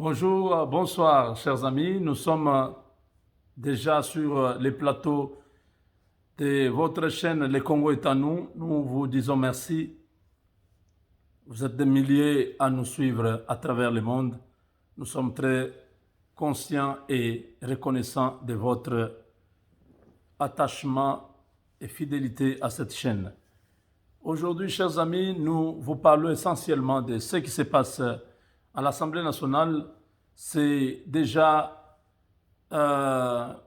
Bonjour, bonsoir, chers amis. Nous sommes déjà sur les plateaux de votre chaîne Le Congo est à nous. Nous vous disons merci. Vous êtes des milliers à nous suivre à travers le monde. Nous sommes très conscients et reconnaissants de votre attachement et fidélité à cette chaîne. Aujourd'hui, chers amis, nous vous parlons essentiellement de ce qui se passe à l'Assemblée nationale. C'est déjà la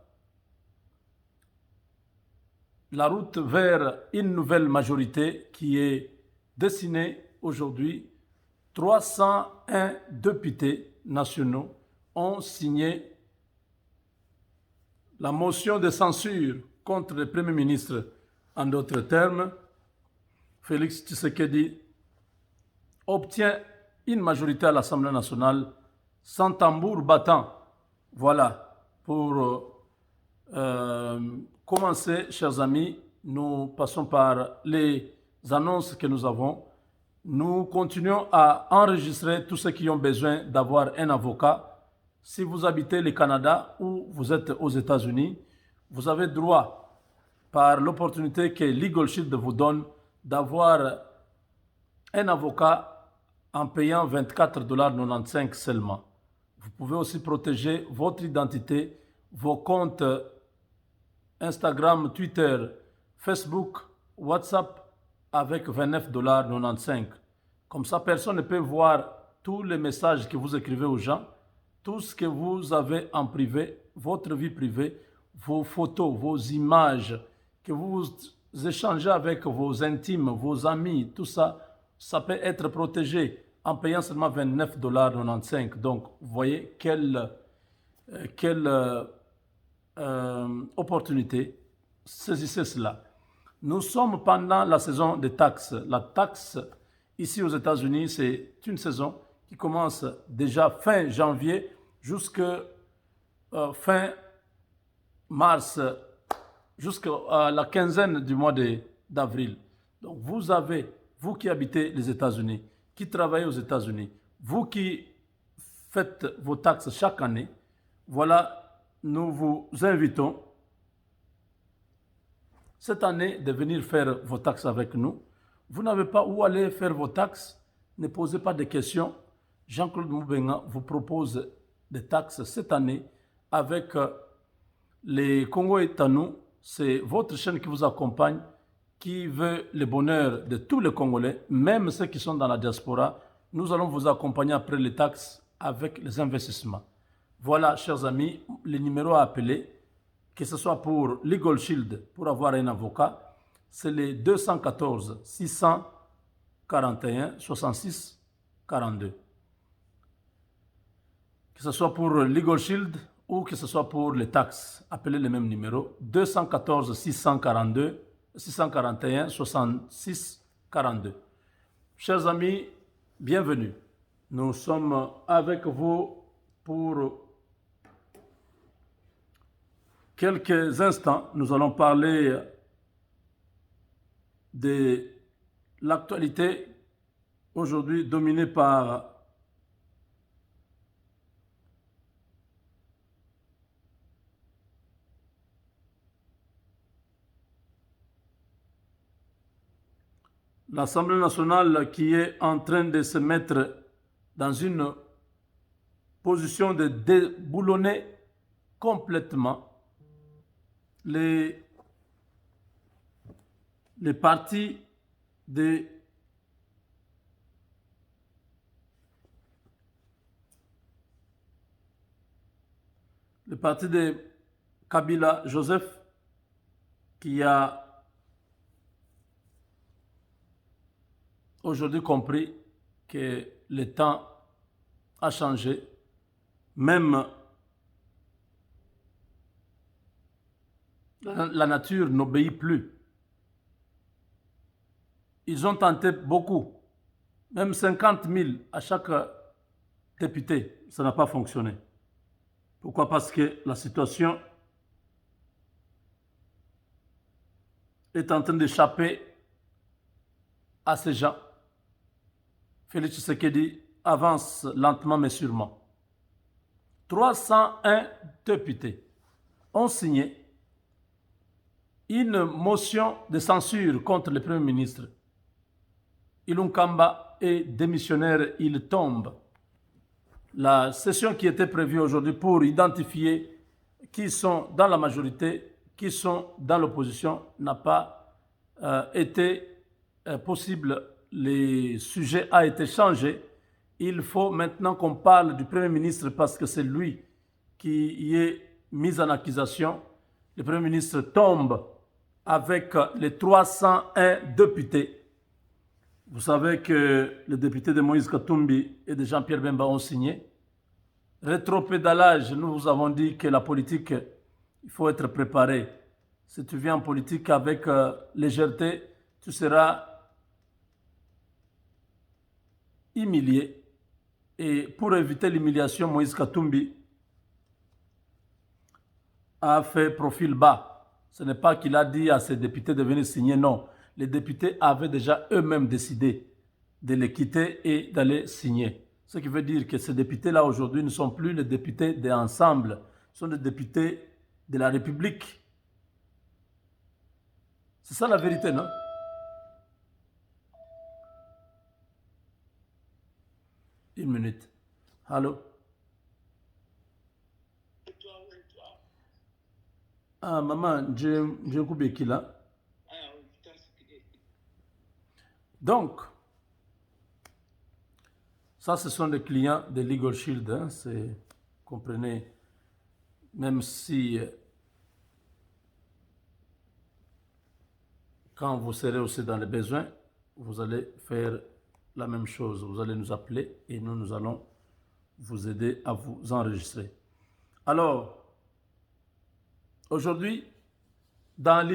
route vers une nouvelle majorité qui est dessinée aujourd'hui. 301 députés nationaux ont signé la motion de censure contre le Premier ministre. En d'autres termes, Félix Tshisekedi obtient une majorité à l'Assemblée nationale sans tambour battant. Voilà, pour commencer, chers amis, nous passons par les annonces que nous avons. Nous continuons à enregistrer tous ceux qui ont besoin d'avoir un avocat. Si vous habitez le Canada ou vous êtes aux États-Unis, vous avez droit, par l'opportunité que Legal Shield vous donne, d'avoir un avocat en payant 24,95 $ seulement. Vous pouvez aussi protéger votre identité, vos comptes Instagram, Twitter, Facebook, WhatsApp avec 29,95 $. Comme ça, personne ne peut voir tous les messages que vous écrivez aux gens, tout ce que vous avez en privé, votre vie privée, vos photos, vos images, que vous échangez avec vos intimes, vos amis, tout ça, ça peut être protégé en payant seulement 29,95 $. Donc, vous voyez quelle opportunité. Saisissez cela. Nous sommes pendant la saison des taxes. La taxe, ici aux États-Unis, c'est une saison qui commence déjà fin janvier jusqu'à fin mars, jusqu'à la quinzaine du mois d'avril. Donc vous qui habitez les États-Unis, qui travaillez aux États-Unis, vous qui faites vos taxes chaque année, voilà, nous vous invitons cette année de venir faire vos taxes avec nous. Vous n'avez pas où aller faire vos taxes, ne posez pas de questions. Jean-Claude Moubenga vous propose des taxes cette année avec les Congo est à nous. C'est votre chaîne qui vous accompagne, qui veut le bonheur de tous les Congolais, même ceux qui sont dans la diaspora. Nous allons vous accompagner après les taxes avec les investissements. Voilà, chers amis, les numéros à appeler, que ce soit pour Legal Shield, pour avoir un avocat, c'est les 214 641 66 42. Que ce soit pour Legal Shield ou que ce soit pour les taxes, appelez le même numéro, 214 642 641 66 42. Chers amis, bienvenue. Nous sommes avec vous pour quelques instants. Nous allons parler de l'actualité aujourd'hui dominée par l'Assemblée nationale qui est en train de se mettre dans une position de déboulonner complètement les partis de Kabila Joseph, qui a aujourd'hui compris que le temps a changé. Même la nature n'obéit plus. Ils ont tenté beaucoup, même 50 000 à chaque député, ça n'a pas fonctionné. Pourquoi? Parce que la situation est en train d'échapper à ces gens. Félix Tshisekedi avance lentement mais sûrement. 301 députés ont signé une motion de censure contre le Premier ministre. Ilunkamba est démissionnaire, il tombe. La session qui était prévue aujourd'hui pour identifier qui sont dans la majorité, qui sont dans l'opposition, n'a pas été possible. Le sujet a été changé. Il faut maintenant qu'on parle du Premier ministre parce que c'est lui qui y est mis en accusation. Le Premier ministre tombe avec les 301 députés. Vous savez que les députés de Moïse Katumbi et de Jean-Pierre Bemba ont signé. Rétropédalage, nous vous avons dit que la politique, il faut être préparé. Si tu viens en politique avec légèreté, tu seras humilié. Et pour éviter l'humiliation, Moïse Katumbi a fait profil bas. Ce n'est pas qu'il a dit à ses députés de venir signer, non. Les députés avaient déjà eux-mêmes décidé de les quitter et d'aller signer. Ce qui veut dire que ces députés-là aujourd'hui ne sont plus les députés d'ensemble, ce sont des députés de la République. C'est ça la vérité, non? Une minute. Allô? Ah, maman, j'ai coupé qui là? Donc, ça, ce sont les clients de Legal Shield. Hein, comprenez, même si quand vous serez aussi dans les besoins, vous allez faire la même chose. Vous allez nous appeler et nous allons vous aider à vous enregistrer. Alors, aujourd'hui, dans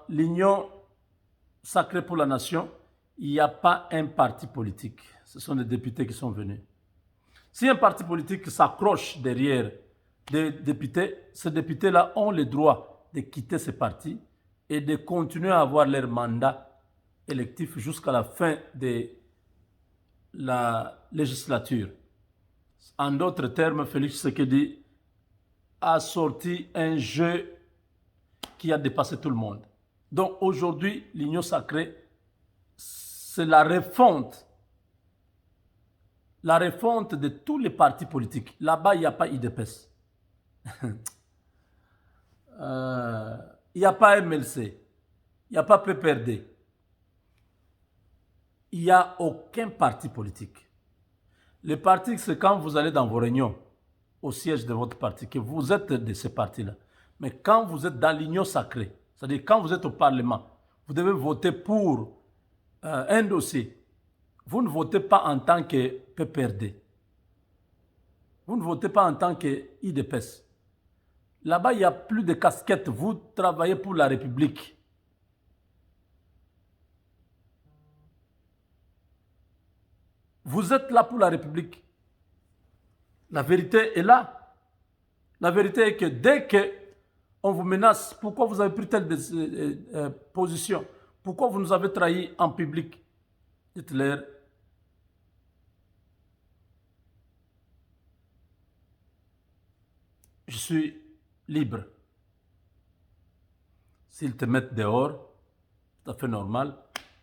l'Union sacrée pour la nation, il n'y a pas un parti politique. Ce sont les députés qui sont venus. Si un parti politique s'accroche derrière des députés, ces députés-là ont le droit de quitter ce parti et de continuer à avoir leur mandat électif jusqu'à la fin de la législature. En d'autres termes, Félix Tshisekedi a sorti un jeu qui a dépassé tout le monde. Donc aujourd'hui, l'Union sacrée, c'est la refonte de tous les partis politiques. Là-bas, il n'y a pas IDPS. Il n'y a pas MLC. Il n'y a pas PPRD. Il n'y a aucun parti politique. Les partis, c'est quand vous allez dans vos réunions, au siège de votre parti, que vous êtes de ces partis-là. Mais quand vous êtes dans l'Union sacrée, c'est-à-dire quand vous êtes au Parlement, vous devez voter pour un dossier. Vous ne votez pas en tant que PPRD. Vous ne votez pas en tant que IDPS. Là-bas, il n'y a plus de casquettes. Vous travaillez pour la République. Vous êtes là pour la République. La vérité est là. La vérité est que dès qu'on vous menace, pourquoi vous avez pris telle position? Pourquoi vous nous avez trahis en public? Dites-leur, je suis libre. S'ils te mettent dehors, tout à fait normal,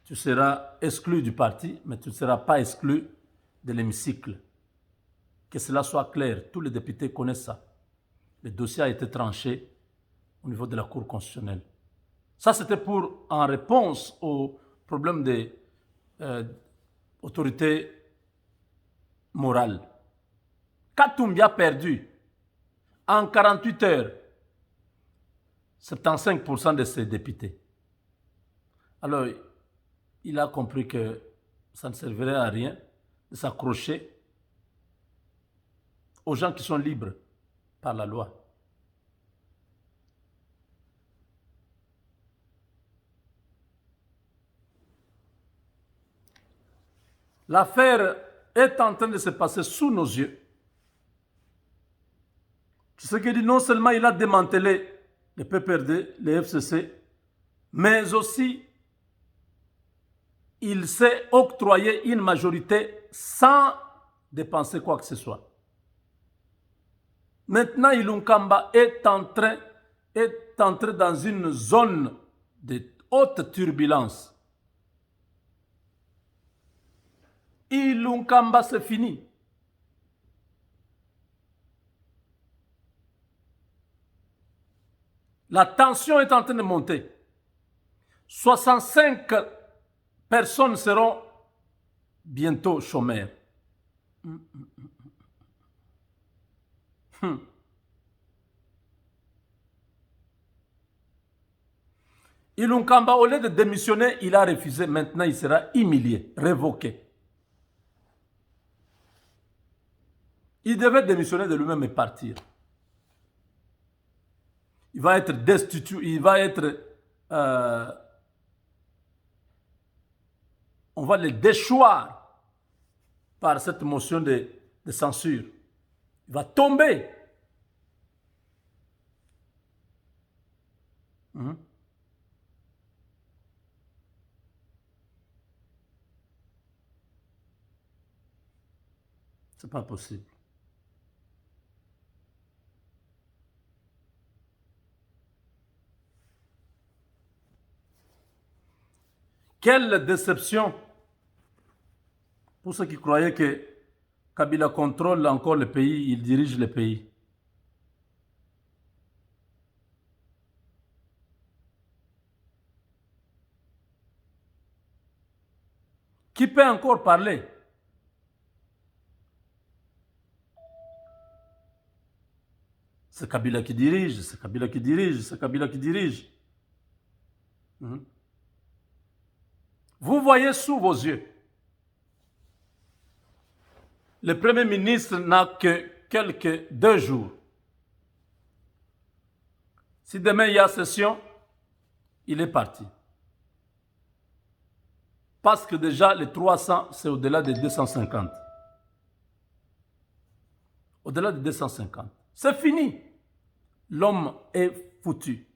tu seras exclu du parti, mais tu ne seras pas exclu de l'hémicycle. Que cela soit clair, tous les députés connaissent ça. Le dossier a été tranché au niveau de la Cour constitutionnelle. Ça, c'était en réponse au problème des autorités morales. Katumbi a perdu en 48 heures 75% de ses députés. Alors, il a compris que ça ne servirait à rien de s'accrocher aux gens qui sont libres par la loi. L'affaire est en train de se passer sous nos yeux. Ce qui dit non seulement il a démantelé les PPRD, les FCC, mais aussi il s'est octroyé une majorité sans dépenser quoi que ce soit. Maintenant, Ilunkamba est entré dans une zone de haute turbulence. Ilunkamba, c'est fini. La tension est en train de monter. 65 personnes seront bientôt chômeurs. Ilunkamba, au lieu de démissionner, il a refusé. Maintenant, il sera humilié, révoqué. Il devait démissionner de lui-même et partir. Il va être destitué, il va être... on va le déchoir par cette motion de censure. Il va tomber. C'est pas possible. Quelle déception pour ceux qui croyaient que Kabila contrôle encore le pays, il dirige le pays. Qui peut encore parler? C'est Kabila qui dirige, c'est Kabila qui dirige, c'est Kabila qui dirige. Vous voyez sous vos yeux. Le Premier ministre n'a que quelques 2 jours. Si demain il y a session, il est parti. Parce que déjà, les 300, c'est au-delà de 250. Au-delà de 250. C'est fini. L'homme est foutu.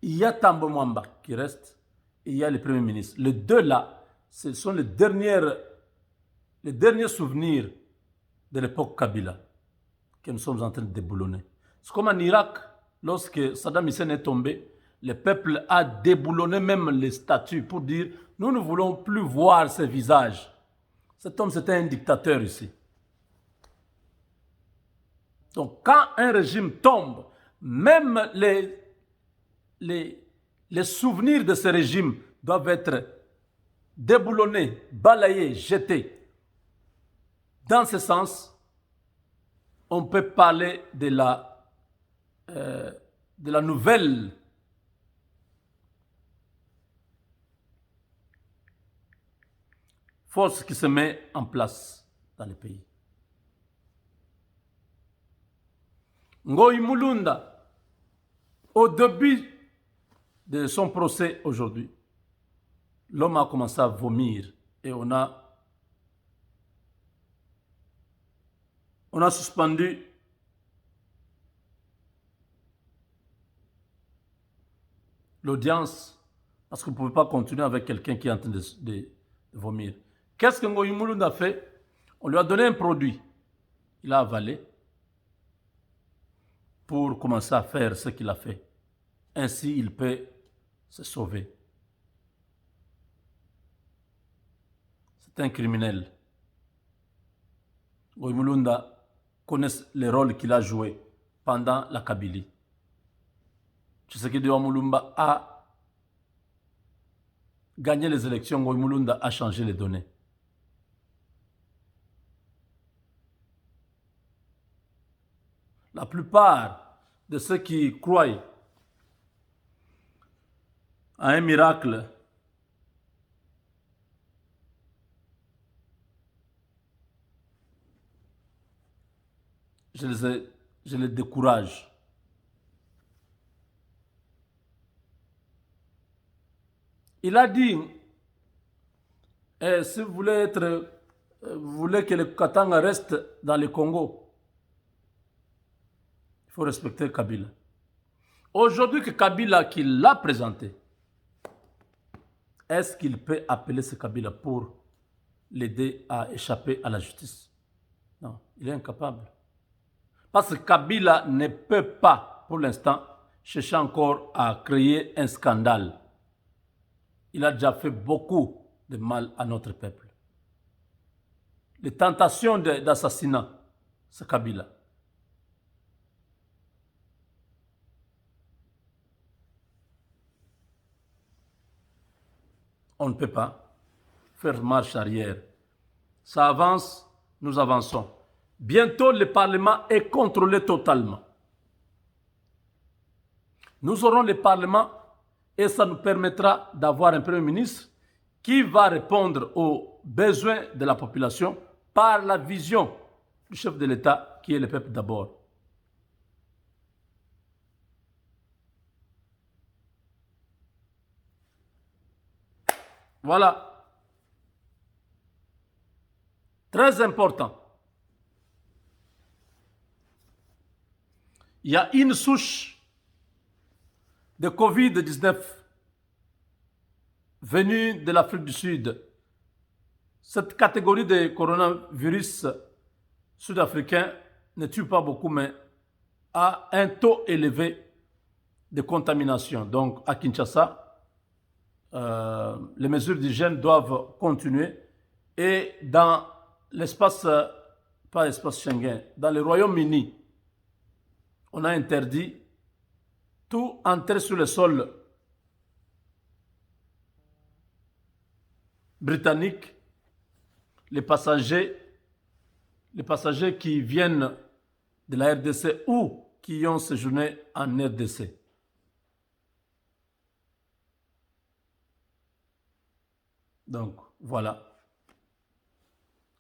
Il y a Tambo Mwamba qui reste et il y a le Premier ministre. Les deux là, ce sont les derniers souvenirs de l'époque Kabila que nous sommes en train de déboulonner. C'est comme en Irak, lorsque Saddam Hussein est tombé, le peuple a déboulonné même les statues pour dire « Nous ne voulons plus voir ses visages ». Cet homme, c'était un dictateur ici. Donc, quand un régime tombe, même les souvenirs de ce régime doivent être déboulonnés, balayés, jetés. Dans ce sens, on peut parler de la nouvelle force qui se met en place dans le pays. Ngoï Mulunda, au début de son procès aujourd'hui, l'homme a commencé à vomir et on a suspendu l'audience parce qu'on ne pouvait pas continuer avec quelqu'un qui est en train de vomir. Qu'est-ce que Ngoï Mulunda a fait? On lui a donné un produit. Il a avalé pour commencer à faire ce qu'il a fait. Ainsi, il peut se sauver. C'est un criminel. Ngoï Mulunda connaît le rôle qu'il a joué pendant la Kabylie. Tshisekedi Mulumba a gagné les élections. Ngoï Mulunda a changé les données. La plupart de ceux qui croient à un miracle je les décourage. Il a dit, si vous voulez que le Katanga reste dans le Congo, il faut respecter Kabila. Aujourd'hui que Kabila qui l'a présenté, est-ce qu'il peut appeler ce Kabila pour l'aider à échapper à la justice? Non, il est incapable. Parce que Kabila ne peut pas, pour l'instant, chercher encore à créer un scandale. Il a déjà fait beaucoup de mal à notre peuple. Les tentations d'assassinat, c'est Kabila. On ne peut pas faire marche arrière. Ça avance, nous avançons. Bientôt, le Parlement est contrôlé totalement. Nous aurons le Parlement et ça nous permettra d'avoir un Premier ministre qui va répondre aux besoins de la population par la vision du chef de l'État qui est le peuple d'abord. Voilà. Très important. Il y a une souche de Covid-19 venue de l'Afrique du Sud. Cette catégorie de coronavirus sud-africain ne tue pas beaucoup, mais a un taux élevé de contamination. Donc, à Kinshasa, les mesures d'hygiène doivent continuer. Et dans l'espace, pas l'espace Schengen, dans le Royaume-Uni, on a interdit tout entrer sur le sol britannique, les passagers qui viennent de la RDC ou qui ont séjourné en RDC. Donc, voilà.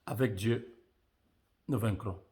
Avec Dieu, nous vaincrons.